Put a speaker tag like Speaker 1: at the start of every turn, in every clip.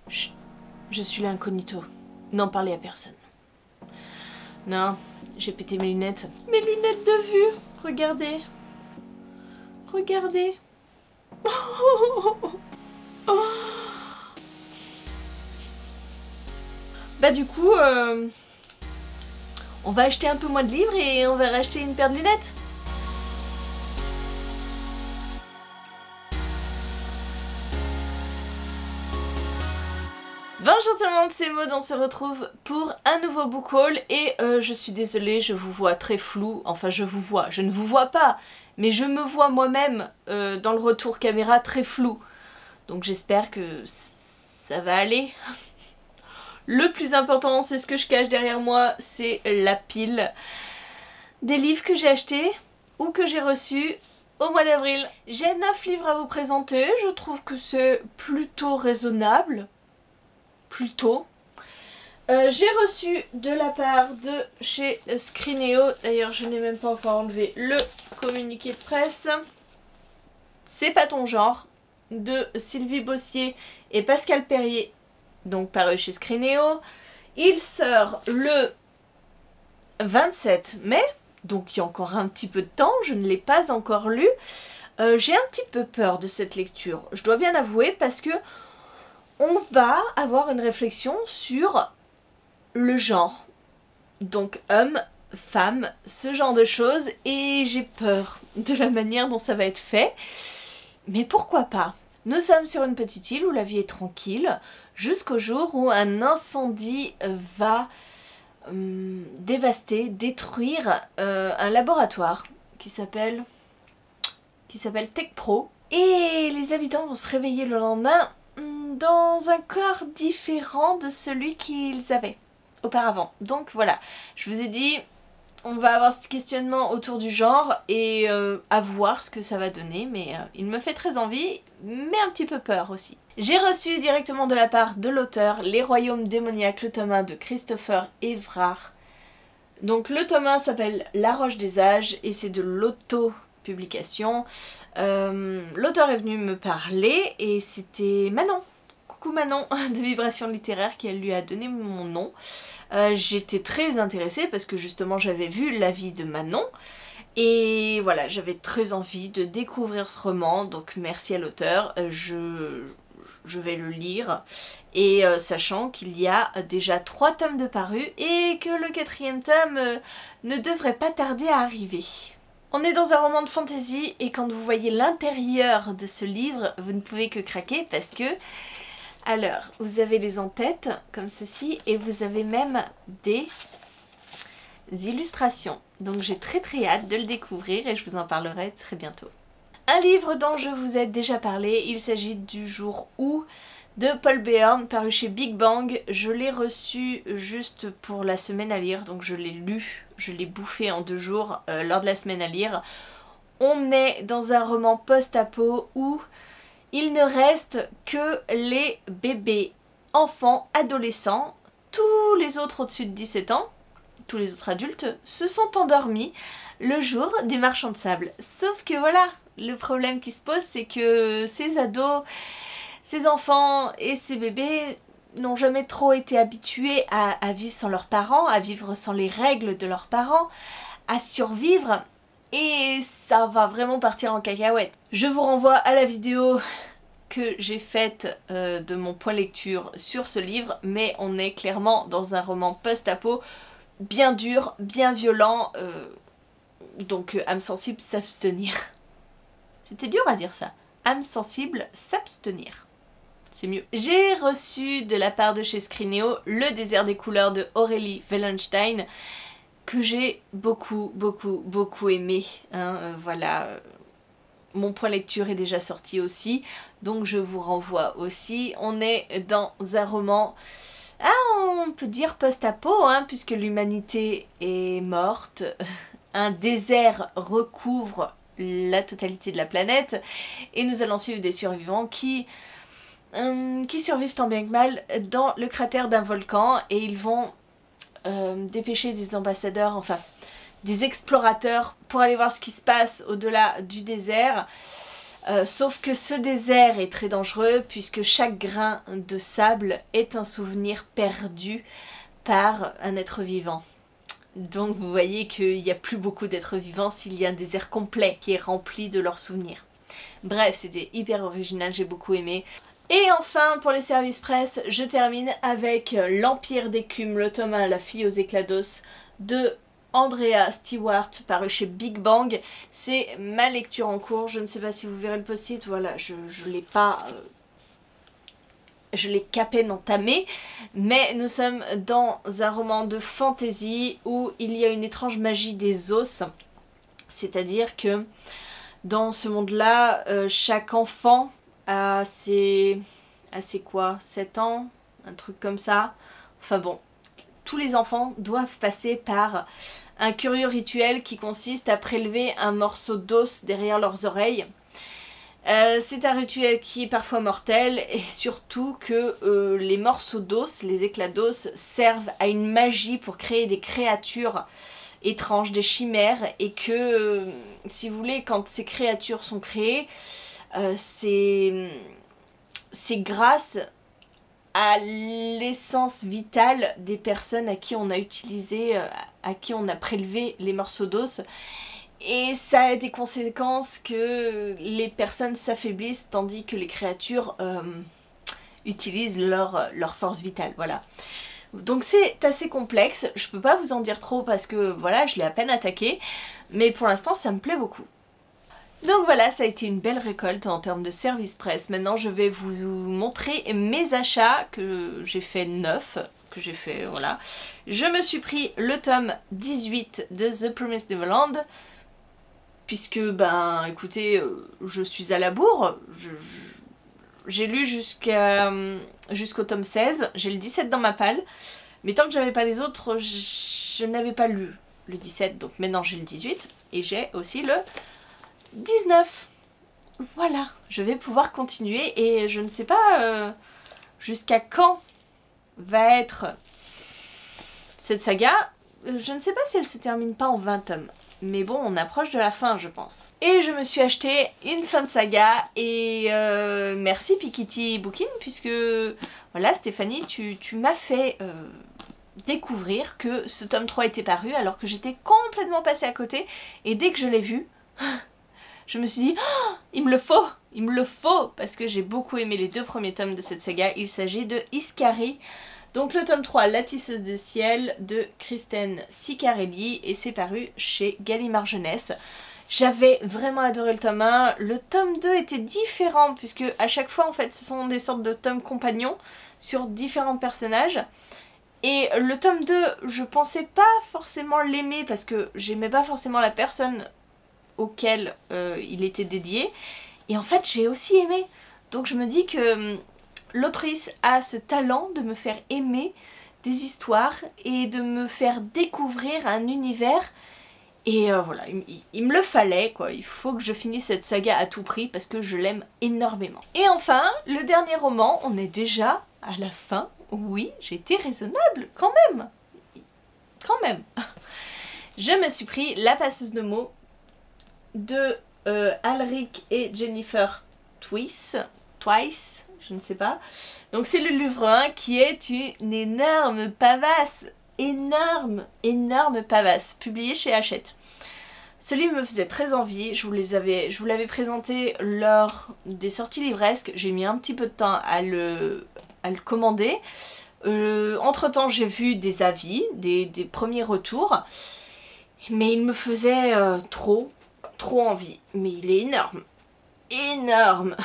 Speaker 1: Chut, je suis l'incognito. N'en parlez à personne. Non, j'ai pété mes lunettes. Mes lunettes de vue, regardez. Regardez. Bah du coup, on va acheter un peu moins de livres et on va racheter une paire de lunettes. Bonjour tout le monde, c'est Maud, on se retrouve pour un nouveau book haul et je suis désolée, je vous vois très flou, enfin je ne vous vois pas, mais je me vois moi-même dans le retour caméra très flou. Donc j'espère que ça va aller. Le plus important, c'est ce que je cache derrière moi, c'est la pile des livres que j'ai achetés ou que j'ai reçus au mois d'avril. J'ai 9 livres à vous présenter, je trouve que c'est plutôt raisonnable. Plutôt. J'ai reçu de la part de chez Screenéo, d'ailleurs je n'ai même pas encore enlevé le communiqué de presse, C'est pas ton genre, de Sylvie Bossier et Pascal Perrier, donc paru chez Screenéo. Il sort le 27 mai, donc il y a encore un petit peu de temps, je ne l'ai pas encore lu. J'ai un petit peu peur de cette lecture, je dois bien avouer, parce que on va avoir une réflexion sur le genre. Donc homme, femme, ce genre de choses, et j'ai peur de la manière dont ça va être fait. Mais pourquoi pas? Nous sommes sur une petite île où la vie est tranquille, jusqu'au jour où un incendie va dévaster, détruire un laboratoire qui s'appelle TechPro. Et les habitants vont se réveiller le lendemain dans un corps différent de celui qu'ils avaient auparavant. Donc voilà, je vous ai dit, on va avoir ce questionnement autour du genre et à voir ce que ça va donner, mais il me fait très envie, mais un petit peu peur aussi. J'ai reçu directement de la part de l'auteur Les Royaumes démoniaques, le tome 1 de Christopher Evrard. Donc le tome 1 s'appelle La Roche des Âges et c'est de l'auto-publication. L'auteur est venu me parler et c'était Manon. Coucou Manon de Vibration Littéraire qui elle lui a donné mon nom. J'étais très intéressée parce que justement j'avais vu l'avis de Manon et voilà, j'avais très envie de découvrir ce roman, donc merci à l'auteur, je vais le lire et sachant qu'il y a déjà 3 tomes de parus et que le 4e tome ne devrait pas tarder à arriver. On est dans un roman de fantasy et quand vous voyez l'intérieur de ce livre, vous ne pouvez que craquer parce que alors, vous avez les en-têtes comme ceci et vous avez même des illustrations. Donc j'ai très hâte de le découvrir et je vous en parlerai très bientôt. Un livre dont je vous ai déjà parlé, il s'agit du jour où de Paul Béarn, paru chez Big Bang. Je l'ai reçu juste pour la semaine à lire, donc je l'ai lu, je l'ai bouffé en 2 jours lors de la semaine à lire. On est dans un roman post-apo où il ne reste que les bébés, enfants, adolescents. Tous les autres au-dessus de 17 ans, tous les autres adultes, se sont endormis le jour du marchand de sable. Sauf que voilà, le problème qui se pose, c'est que ces ados, ces enfants et ces bébés n'ont jamais trop été habitués à vivre sans leurs parents, à vivre sans les règles de leurs parents, à survivre. Et ça va vraiment partir en cacahuète. Je vous renvoie à la vidéo que j'ai faite de mon point lecture sur ce livre, mais on est clairement dans un roman post-apo bien dur, bien violent, donc âme sensible, s'abstenir. C'était dur à dire ça. Âme sensible, s'abstenir. C'est mieux. J'ai reçu de la part de chez Screenéo Le désert des couleurs de Aurélie Wellenstein, que j'ai beaucoup aimé. Hein, voilà, mon point lecture est déjà sorti aussi, donc je vous renvoie aussi. On est dans un roman, on peut dire post-apo, hein, puisque l'humanité est morte. Un désert recouvre la totalité de la planète et nous allons suivre des survivants qui survivent tant bien que mal dans le cratère d'un volcan et ils vont dépêcher des ambassadeurs, enfin des explorateurs pour aller voir ce qui se passe au-delà du désert. Sauf que ce désert est très dangereux puisque chaque grain de sable est un souvenir perdu par un être vivant. Donc vous voyez qu'il n'y a plus beaucoup d'êtres vivants s'il y a un désert complet qui est rempli de leurs souvenirs. Bref, c'était hyper original, j'ai beaucoup aimé. Et enfin, pour les services presse, je termine avec L'Empire d'écume, le tome 1, La fille aux éclats d'os de Andrea Stewart, paru chez Big Bang. C'est ma lecture en cours, je ne sais pas si vous verrez le post-it, voilà, je l'ai pas... je l'ai qu'à peine entamé, mais nous sommes dans un roman de fantasy où il y a une étrange magie des os, c'est-à-dire que dans ce monde-là, chaque enfant a ses quoi, 7 ans, un truc comme ça, enfin bon, tous les enfants doivent passer par un curieux rituel qui consiste à prélever un morceau d'os derrière leurs oreilles. C'est un rituel qui est parfois mortel et surtout que les morceaux d'os, les éclats d'os, servent à une magie pour créer des créatures étranges, des chimères, et que, si vous voulez, quand ces créatures sont créées, c'est grâce à l'essence vitale des personnes à qui on a utilisé, à qui on a prélevé les morceaux d'os. Et ça a des conséquences que les personnes s'affaiblissent tandis que les créatures utilisent leur force vitale, voilà. Donc c'est assez complexe, je peux pas vous en dire trop parce que voilà, je l'ai à peine attaqué, mais pour l'instant ça me plaît beaucoup. Donc voilà, ça a été une belle récolte en termes de service presse. Maintenant je vais vous montrer mes achats que j'ai fait 9, que j'ai fait, voilà. Je me suis pris le tome 18 de The Promised Neverland, puisque, ben, écoutez, je suis à la bourre, j'ai lu jusqu'au tome 16, j'ai le 17 dans ma palle, mais tant que j'avais pas les autres, je n'avais pas lu le 17, donc maintenant j'ai le 18, et j'ai aussi le 19. Voilà, je vais pouvoir continuer, et je ne sais pas jusqu'à quand va être cette saga. Je ne sais pas si elle se termine pas en 20 tomes. Mais bon, on approche de la fin, je pense. Et je me suis acheté une fin de saga, et merci Piketty Bookin, puisque, voilà, Stéphanie, tu m'as fait découvrir que ce tome 3 était paru, alors que j'étais complètement passée à côté, et dès que je l'ai vu, je me suis dit, oh, il me le faut, parce que j'ai beaucoup aimé les 2 premiers tomes de cette saga. Il s'agit de Iskari. Donc le tome 3, La tisseuse de ciel, de Kristen Ciccarelli, et c'est paru chez Gallimard Jeunesse. J'avais vraiment adoré le tome 1, le tome 2 était différent, puisque à chaque fois en fait ce sont des sortes de tomes compagnons sur différents personnages. Et le tome 2, je pensais pas forcément l'aimer, parce que j'aimais pas forcément la personne auquel il était dédié, et en fait j'ai aussi aimé. Donc je me dis que l'autrice a ce talent de me faire aimer des histoires et de me faire découvrir un univers, et voilà, il me le fallait quoi, il faut que je finisse cette saga à tout prix parce que je l'aime énormément. Et enfin, le dernier roman, on est déjà à la fin, oui, j'ai été raisonnable quand même, Je me suis pris La passeuse de mots de Alric et Jennifer Twice, je ne sais pas. Donc c'est le livre 1 qui est une énorme pavasse, énorme pavasse, publié chez Hachette. Ce livre me faisait très envie, je vous l'avais présenté lors des sorties livresques, j'ai mis un petit peu de temps à le commander. Entre temps j'ai vu des avis, des premiers retours, mais il me faisait trop envie. Mais il est énorme.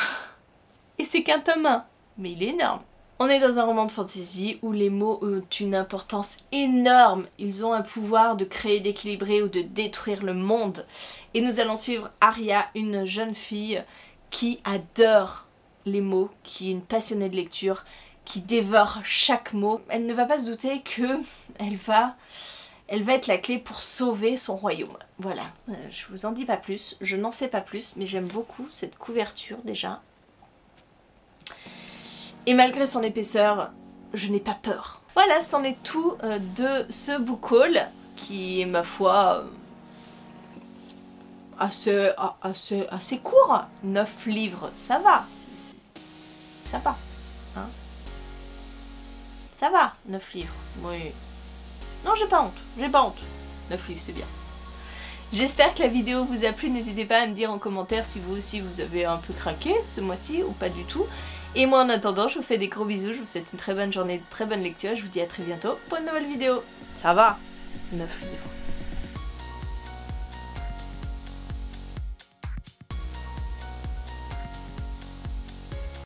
Speaker 1: Et c'est qu'un tome 1, mais il est énorme. On est dans un roman de fantasy où les mots ont une importance énorme. Ils ont un pouvoir de créer, d'équilibrer ou de détruire le monde. Et nous allons suivre Aria, une jeune fille qui adore les mots, qui est une passionnée de lecture, qui dévore chaque mot. Elle ne va pas se douter que elle va être la clé pour sauver son royaume. Voilà, je vous en dis pas plus, je n'en sais pas plus, mais j'aime beaucoup cette couverture déjà. Et malgré son épaisseur, je n'ai pas peur. Voilà, c'en est tout de ce book haul, qui est ma foi assez court. 9 livres, ça va. Ça va. Hein, ça va, 9 livres. Oui. Non, j'ai pas honte. J'ai pas honte. 9 livres, c'est bien. J'espère que la vidéo vous a plu. N'hésitez pas à me dire en commentaire si vous aussi vous avez un peu craqué ce mois-ci ou pas du tout. Et moi en attendant, je vous fais des gros bisous. Je vous souhaite une très bonne journée, de très bonne lecture. Je vous dis à très bientôt pour une nouvelle vidéo. Ça va, 9 livres.